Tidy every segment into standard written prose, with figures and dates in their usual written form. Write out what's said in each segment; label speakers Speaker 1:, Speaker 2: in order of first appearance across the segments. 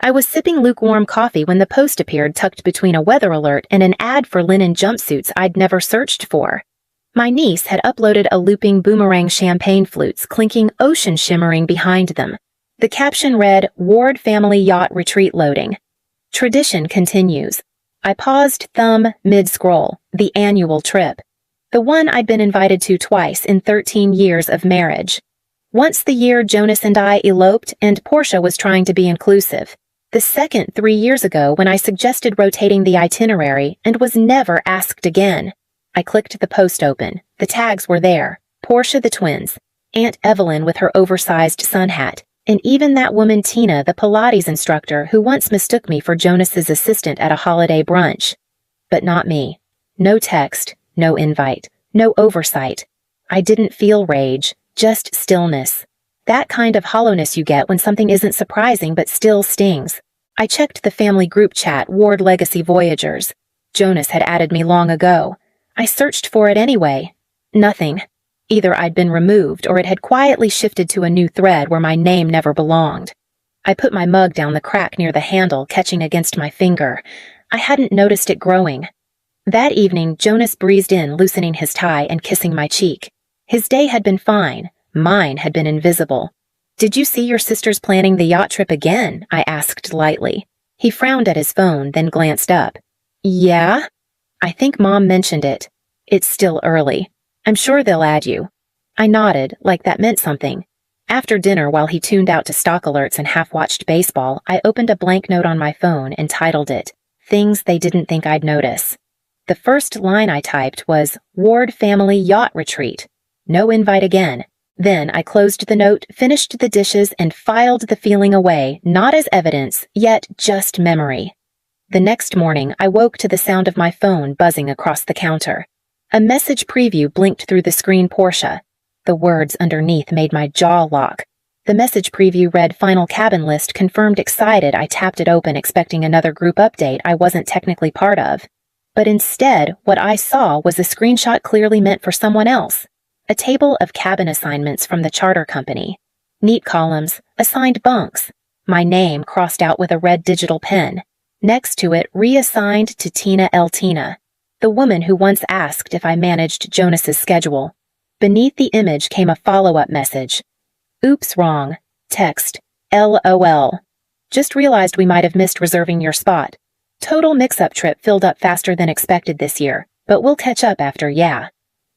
Speaker 1: I was sipping lukewarm coffee when the post appeared tucked between a weather alert and an ad for linen jumpsuits I'd never searched for. My niece had uploaded a looping boomerang champagne flutes clinking ocean shimmering behind them. The caption read, "Ward Family Yacht Retreat Loading. Tradition continues." I paused thumb mid-scroll, the annual trip. The one I'd been invited to twice in 13 years of marriage. Once the year Jonas and I eloped and Portia was trying to be inclusive. The second 3 years ago when I suggested rotating the itinerary and was never asked again. I clicked the post open. The tags were there. Portia the twins, Aunt Evelyn with her oversized sun hat, and even that woman Tina, the Pilates instructor who once mistook me for Jonas's assistant at a holiday brunch. But not me. No text, no invite, no oversight. I didn't feel rage, just stillness. That kind of hollowness you get when something isn't surprising but still stings. I checked the family group chat, Ward Legacy Voyagers. Jonas had added me long ago. I searched for it anyway. Nothing. Either I'd been removed or it had quietly shifted to a new thread where my name never belonged. I put my mug down the crack near the handle, catching against my finger. I hadn't noticed it growing. That evening, Jonas breezed in, loosening his tie and kissing my cheek. His day had been fine. Mine had been invisible. "Did you see your sisters planning the yacht trip again?" I asked lightly. He frowned at his phone, then glanced up. "Yeah? I think Mom mentioned it. It's still early. I'm sure they'll add you." I nodded, like that meant something. After dinner, while he tuned out to stock alerts and half-watched baseball, I opened a blank note on my phone and titled it, "Things They Didn't Think I'd Notice." The first line I typed was, "Ward Family Yacht Retreat." No invite again. Then I closed the note, finished the dishes, and filed the feeling away, not as evidence, yet just memory. The next morning, I woke to the sound of my phone buzzing across the counter. A message preview blinked through the screen. Portia. The words underneath made my jaw lock. The message preview read, "Final cabin list confirmed." Excited, I tapped it open, expecting another group update I wasn't technically part of. But instead, what I saw was a screenshot clearly meant for someone else. A table of cabin assignments from the charter company. Neat columns, assigned bunks. My name crossed out with a red digital pen. Next to it, reassigned to Tina L. Tina, the woman who once asked if I managed Jonas's schedule. Beneath the image came a follow-up message. "Oops, wrong. Text. LOL. Just realized we might have missed reserving your spot. Total mix-up trip filled up faster than expected this year, but we'll catch up after, yeah."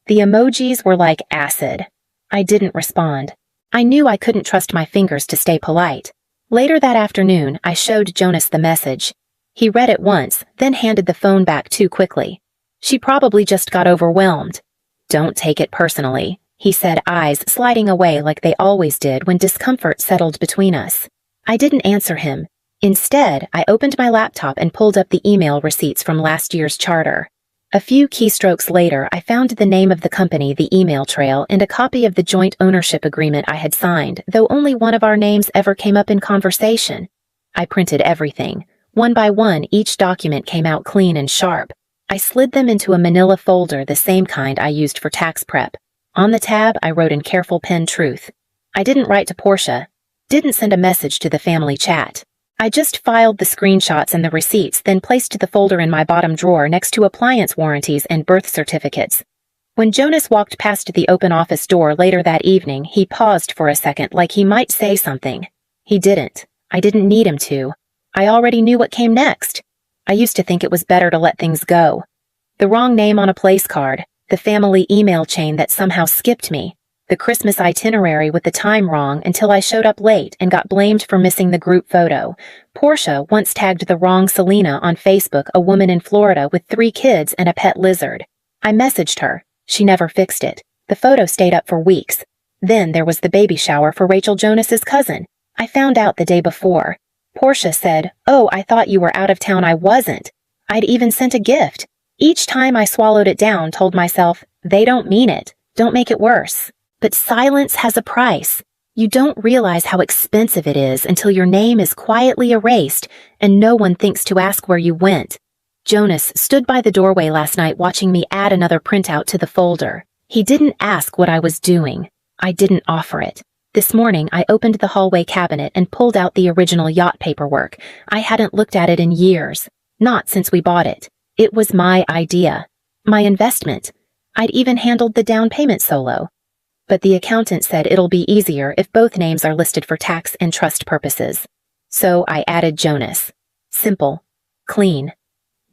Speaker 1: The emojis were like acid. I didn't respond. I knew I couldn't trust my fingers to stay polite. Later that afternoon, I showed Jonas the message. He read it once, then handed the phone back too quickly. "She probably just got overwhelmed." "Don't take it personally," he said, eyes sliding away like they always did when discomfort settled between us. I didn't answer him. Instead, I opened my laptop and pulled up the email receipts from last year's charter. A few keystrokes later, I found the name of the company, the email trail, and a copy of the joint ownership agreement I had signed, though only one of our names ever came up in conversation. I printed everything. One by one, each document came out clean and sharp. I slid them into a manila folder, the same kind I used for tax prep. On the tab, I wrote in careful pen truth. I didn't write to Portia. Didn't send a message to the family chat. I just filed the screenshots and the receipts, then placed the folder in my bottom drawer next to appliance warranties and birth certificates. When Jonas walked past the open office door later that evening, he paused for a second like he might say something. He didn't. I didn't need him to. I already knew what came next. I used to think it was better to let things go. The wrong name on a place card, the family email chain that somehow skipped me, the Christmas itinerary with the time wrong until I showed up late and got blamed for missing the group photo. Portia once tagged the wrong Selena on Facebook, a woman in Florida with 3 kids and a pet lizard. I messaged her. She never fixed it. The photo stayed up for weeks. Then there was the baby shower for Rachel Jonas's cousin. I found out the day before. Portia said, "Oh, I thought you were out of town." I wasn't. I'd even sent a gift. Each time I swallowed it down, told myself, they don't mean it. Don't make it worse. But silence has a price. You don't realize how expensive it is until your name is quietly erased and no one thinks to ask where you went. Jonas stood by the doorway last night watching me add another printout to the folder. He didn't ask what I was doing. I didn't offer it. This morning, I opened the hallway cabinet and pulled out the original yacht paperwork. I hadn't looked at it in years. Not since we bought it. It was my idea. My investment. I'd even handled the down payment solo. But the accountant said it'll be easier if both names are listed for tax and trust purposes. So I added Jonas. Simple. Clean.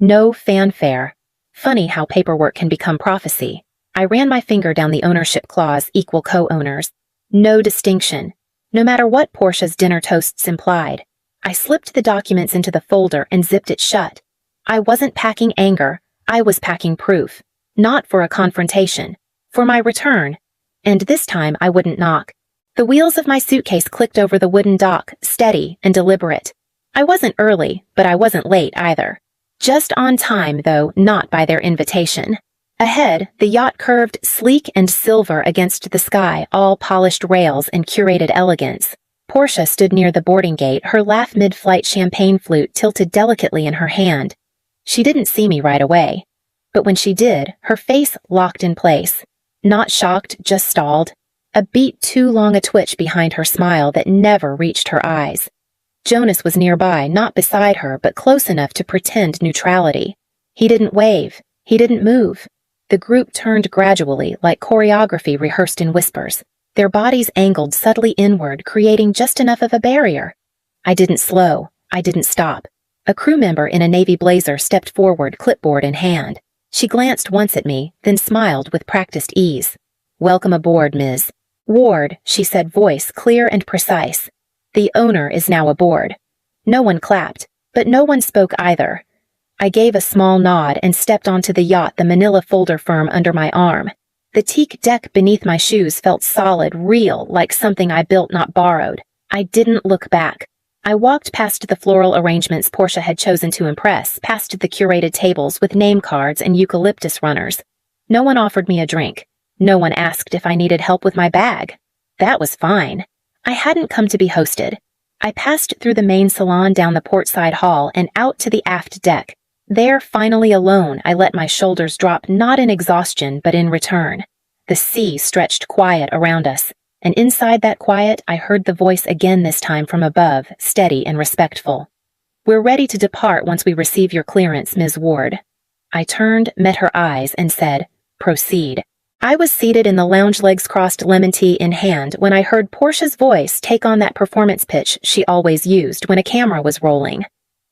Speaker 1: No fanfare. Funny how paperwork can become prophecy. I ran my finger down the ownership clause, equal co-owners. No distinction. No matter what Portia's dinner toasts implied. I slipped the documents into the folder and zipped it shut. I wasn't packing anger. I was packing proof. Not for a confrontation. For my return. And this time I wouldn't knock. The wheels of my suitcase clicked over the wooden dock, steady and deliberate. I wasn't early, but I wasn't late either. Just on time, though, not by their invitation. Ahead, the yacht curved sleek and silver against the sky, all polished rails and curated elegance. Portia stood near the boarding gate, her laugh mid-flight champagne flute tilted delicately in her hand. She didn't see me right away. But when she did, her face locked in place. Not shocked, just stalled. A beat too long a twitch behind her smile that never reached her eyes. Jonas was nearby, not beside her, but close enough to pretend neutrality. He didn't wave. He didn't move. The group turned gradually, like choreography rehearsed in whispers. Their bodies angled subtly inward, creating just enough of a barrier. I didn't slow. I didn't stop. A crew member in a navy blazer stepped forward, clipboard in hand. She glanced once at me, then smiled with practiced ease. "Welcome aboard, Ms. Ward," she said, voice clear and precise. "The owner is now aboard." No one clapped, but no one spoke either. I gave a small nod and stepped onto the yacht, the manila folder firm under my arm. The teak deck beneath my shoes felt solid, real, like something I built, not borrowed. I didn't look back. I walked past the floral arrangements Portia had chosen to impress, past the curated tables with name cards and eucalyptus runners. No one offered me a drink. No one asked if I needed help with my bag. That was fine. I hadn't come to be hosted. I passed through the main salon, down the portside hall, and out to the aft deck. There, finally alone, I let my shoulders drop, not in exhaustion, but in return. The sea stretched quiet around us, and inside that quiet, I heard the voice again, this time from above, steady and respectful. "We're ready to depart once we receive your clearance, Ms. Ward." I turned, met her eyes, and said, "Proceed." I was seated in the lounge, legs crossed, lemon tea in hand, when I heard Portia's voice take on that performance pitch she always used when a camera was rolling.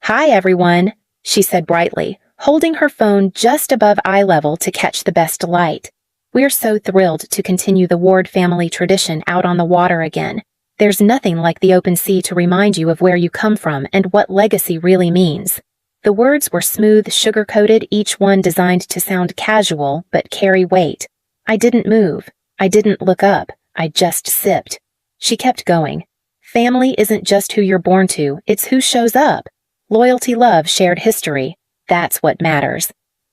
Speaker 1: "Hi, everyone," she said brightly, holding her phone just above eye level to catch the best light. "We're so thrilled to continue the Ward family tradition out on the water again. There's nothing like the open sea to remind you of where you come from and what legacy really means." The words were smooth, sugar-coated, each one designed to sound casual but carry weight. I didn't move. I didn't look up. I just sipped. She kept going. "Family isn't just who you're born to, it's who shows up. Loyalty, love, shared history. That's what matters."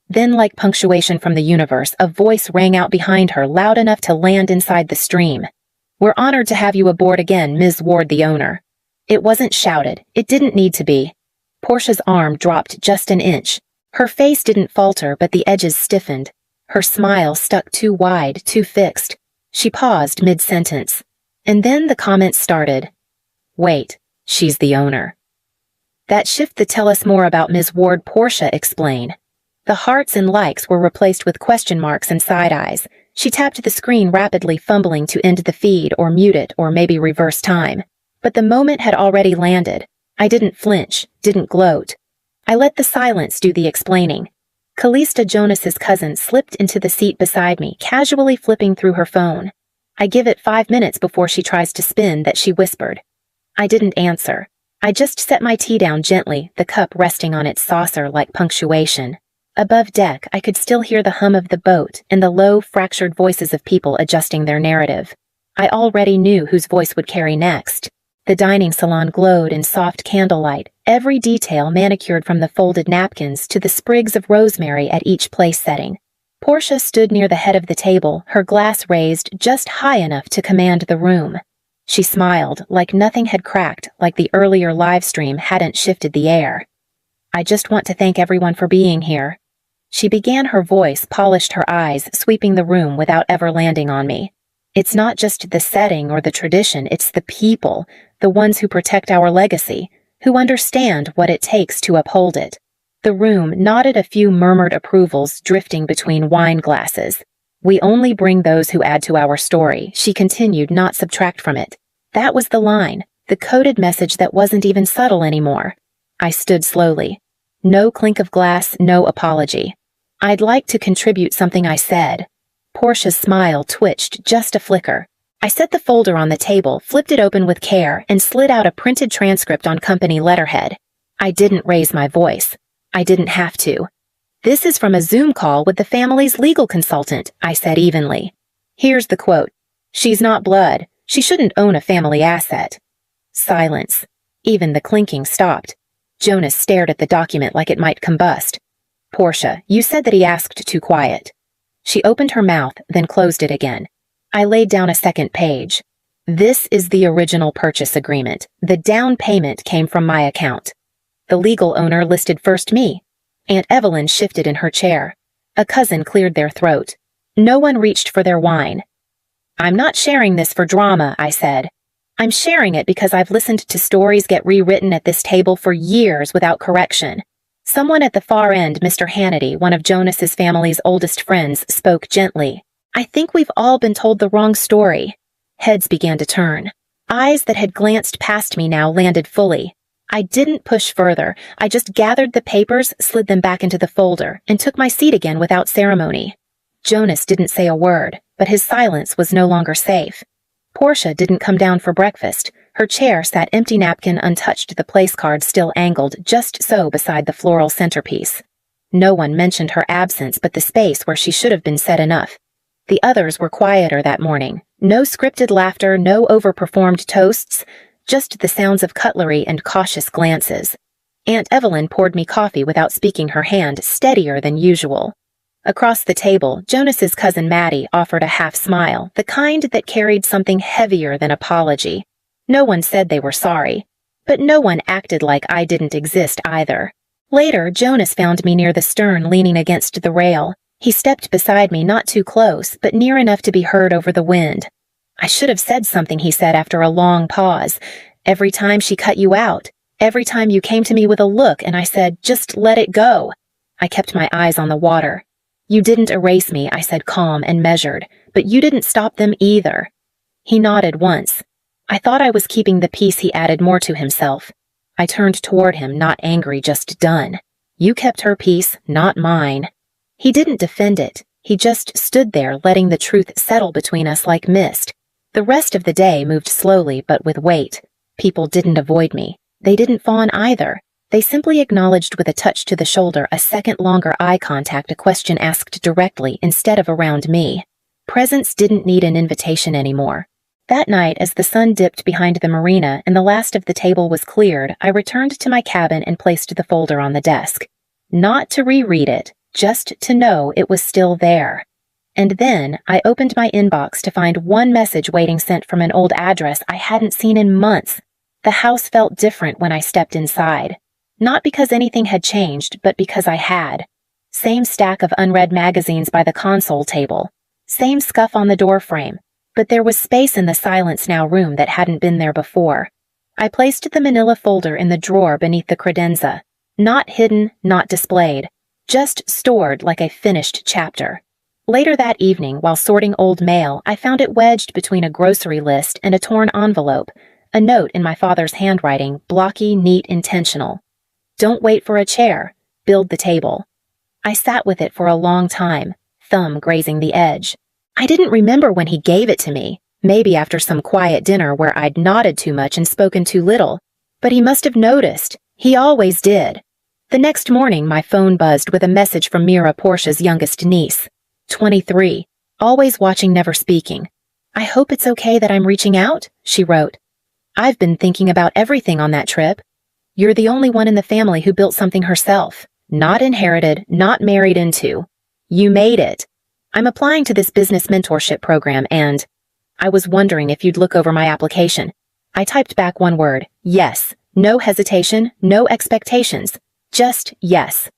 Speaker 1: Then, like punctuation from the universe, a voice rang out behind her, loud enough to land inside the stream. "We're honored to have you aboard again, Ms. Ward, the owner." It wasn't shouted. It didn't need to be. Portia's arm dropped just an inch. Her face didn't falter, but the edges stiffened. Her smile stuck too wide, too fixed. She paused mid-sentence. And then the comments started. "Wait, she's the owner." "That shift to tell us more about Ms. Ward," Portia explained. The hearts and likes were replaced with question marks and side eyes. She tapped the screen rapidly, fumbling to end the feed or mute it or maybe reverse time. But the moment had already landed. I didn't flinch, didn't gloat. I let the silence do the explaining. Callista, Jonas's cousin, slipped into the seat beside me, casually flipping through her phone. "I give it 5 minutes before she tries to spin that," she whispered. I didn't answer. I just set my tea down gently, the cup resting on its saucer like punctuation. Above deck, I could still hear the hum of the boat and the low, fractured voices of people adjusting their narrative. I already knew whose voice would carry next. The dining salon glowed in soft candlelight, every detail manicured from the folded napkins to the sprigs of rosemary at each place setting. Portia stood near the head of the table, her glass raised just high enough to command the room. She smiled, like nothing had cracked, like the earlier live stream hadn't shifted the air. "I just want to thank everyone for being here." She began, her voice polished, her eyes sweeping the room without ever landing on me. It's not just the setting or the tradition, it's the people, the ones who protect our legacy, who understand what it takes to uphold it. The room nodded, a few murmured approvals drifting between wine glasses. We only bring those who add to our story, she continued, not subtract from it. That was the line, the coded message that wasn't even subtle anymore. I stood slowly. No clink of glass, no apology. I'd like to contribute something, I said. Portia's smile twitched just a flicker. I set the folder on the table, flipped it open with care, and slid out a printed transcript on company letterhead. I didn't raise my voice. I didn't have to. This is from a Zoom call with the family's legal consultant, I said evenly. Here's the quote. She's not blood. She shouldn't own a family asset. Silence. Even the clinking stopped. Jonas stared at the document like it might combust. Portia, you said that he asked too quiet. She opened her mouth, then closed it again. I laid down a second page. This is the original purchase agreement. The down payment came from my account. The legal owner listed first me. Aunt Evelyn shifted in her chair. A cousin cleared their throat. No one reached for their wine. I'm not sharing this for drama, I said. I'm sharing it because I've listened to stories get rewritten at this table for years without correction. Someone at the far end, Mr. Hannity, one of Jonas's family's oldest friends, spoke gently. I think we've all been told the wrong story. Heads began to turn. Eyes that had glanced past me now landed fully. I didn't push further. I just gathered the papers, slid them back into the folder, and took my seat again without ceremony. Jonas didn't say a word, but his silence was no longer safe. Portia didn't come down for breakfast. Her chair sat empty, napkin untouched, the place card still angled just so beside the floral centerpiece. No one mentioned her absence, but the space where she should have been said enough. The others were quieter that morning. No scripted laughter, no overperformed toasts, just the sounds of cutlery and cautious glances. Aunt Evelyn poured me coffee without speaking, her hand steadier than usual. Across the table, Jonas's cousin Maddie offered a half smile, the kind that carried something heavier than apology. No one said they were sorry, but no one acted like I didn't exist either. Later, Jonas found me near the stern, leaning against the rail. He stepped beside me, not too close, but near enough to be heard over the wind. I should have said something, he said after a long pause. Every time she cut you out, every time you came to me with a look and I said, just let it go. I kept my eyes on the water. You didn't erase me, I said, calm and measured, but you didn't stop them either. He nodded once. I thought I was keeping the peace, he added, more to himself. I turned toward him, not angry, just done. You kept her peace, not mine. He didn't defend it. He just stood there, letting the truth settle between us like mist. The rest of the day moved slowly but with weight. People didn't avoid me. They didn't fawn either. They simply acknowledged with a touch to the shoulder, a second longer eye contact, a question asked directly instead of around me. Presence didn't need an invitation anymore. That night, as the sun dipped behind the marina and the last of the table was cleared, I returned to my cabin and placed the folder on the desk. Not to reread it, just to know it was still there. And then I opened my inbox to find one message waiting, sent from an old address I hadn't seen in months. The house felt different when I stepped inside. Not because anything had changed, but because I had. Same stack of unread magazines by the console table. Same scuff on the doorframe. But there was space in the silence now room that hadn't been there before. I placed the manila folder in the drawer beneath the credenza. Not hidden, not displayed. Just stored like a finished chapter. Later that evening, while sorting old mail, I found it wedged between a grocery list and a torn envelope. A note in my father's handwriting, blocky, neat, intentional. Don't wait for a chair. Build the table. I sat with it for a long time, thumb grazing the edge. I didn't remember when he gave it to me, maybe after some quiet dinner where I'd nodded too much and spoken too little. But he must have noticed. He always did. The next morning, my phone buzzed with a message from Mira, Portia's youngest niece. 23. Always watching, never speaking. I hope it's okay that I'm reaching out, she wrote. I've been thinking about everything on that trip. You're the only one in the family who built something herself. Not inherited, not married into. You made it. I'm applying to this business mentorship program and I was wondering if you'd look over my application. I typed back one word, yes. No hesitation, no expectations. Just yes.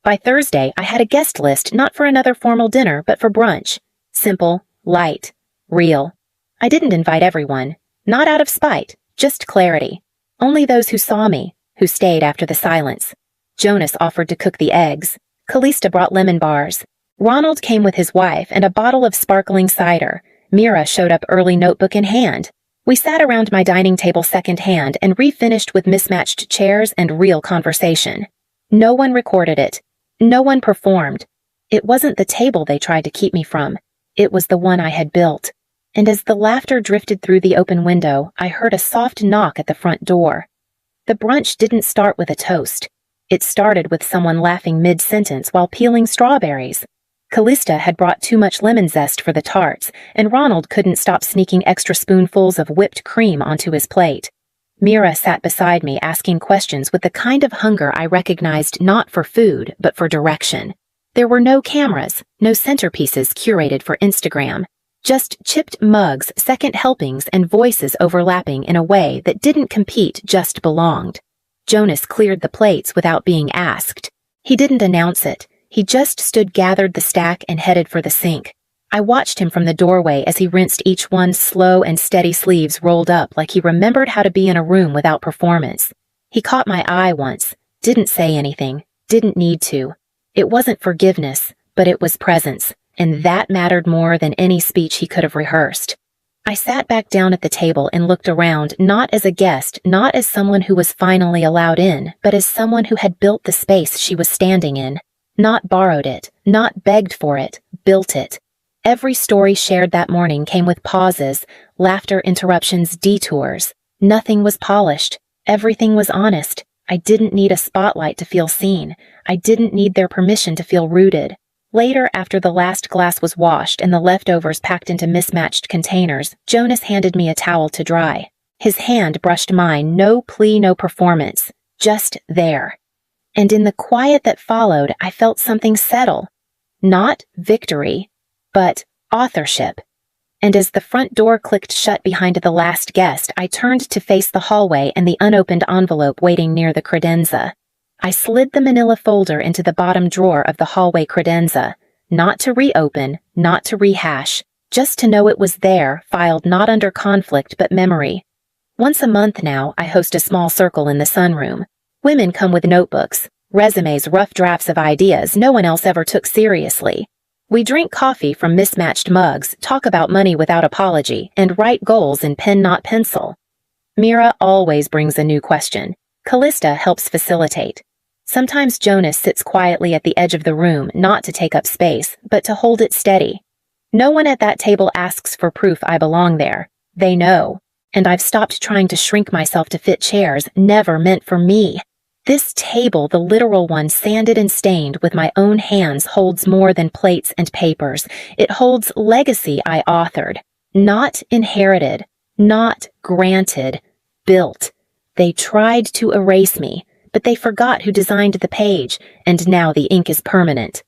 Speaker 1: By Thursday, I had a guest list, not for another formal dinner, but for brunch. Simple, light, real. I didn't invite everyone. Not out of spite, just clarity. Only those who saw me, who stayed after the silence. Jonas offered to cook the eggs. Callista brought lemon bars. Ronald came with his wife and a bottle of sparkling cider. Mira showed up early, notebook in hand. We sat around my dining table secondhand and refinished with mismatched chairs and real conversation. No one recorded it. No one performed. It wasn't the table they tried to keep me from. It was the one I had built. And as the laughter drifted through the open window, I heard a soft knock at the front door. The brunch didn't start with a toast. It started with someone laughing mid-sentence while peeling strawberries. Callista had brought too much lemon zest for the tarts, and Ronald couldn't stop sneaking extra spoonfuls of whipped cream onto his plate. Mira sat beside me asking questions with the kind of hunger I recognized not for food, but for direction. There were no cameras, no centerpieces curated for Instagram. Just chipped mugs, second helpings, and voices overlapping in a way that didn't compete, just belonged. Jonas cleared the plates without being asked. He didn't announce it. He just stood, gathered the stack, and headed for the sink. I watched him from the doorway as he rinsed each one, slow and steady, sleeves rolled up like he remembered how to be in a room without performance. He caught my eye once, didn't say anything, didn't need to. It wasn't forgiveness, but it was presence, and that mattered more than any speech he could have rehearsed. I sat back down at the table and looked around, not as a guest, not as someone who was finally allowed in, but as someone who had built the space she was standing in. Not borrowed it, not begged for it, built it. Every story shared that morning came with pauses, laughter, interruptions, detours. Nothing was polished. Everything was honest. I didn't need a spotlight to feel seen. I didn't need their permission to feel rooted. Later, after the last glass was washed and the leftovers packed into mismatched containers, Jonas handed me a towel to dry. His hand brushed mine, no plea, no performance. Just there. And in the quiet that followed, I felt something settle. Not victory, but authorship. And as the front door clicked shut behind the last guest, I turned to face the hallway and the unopened envelope waiting near the credenza. I slid the manila folder into the bottom drawer of the hallway credenza, not to reopen, not to rehash, just to know it was there, filed not under conflict but memory. Once a month now, I host a small circle in the sunroom. Women come with notebooks, resumes, rough drafts of ideas no one else ever took seriously. We drink coffee from mismatched mugs, talk about money without apology, and write goals in pen not pencil. Mira always brings a new question. Callista helps facilitate. Sometimes Jonas sits quietly at the edge of the room, not to take up space, but to hold it steady. No one at that table asks for proof I belong there. They know. And I've stopped trying to shrink myself to fit chairs never meant for me. This table, the literal one, sanded and stained with my own hands, holds more than plates and papers. It holds legacy I authored. Not inherited. Not granted. Built. They tried to erase me, but they forgot who designed the page, and now the ink is permanent.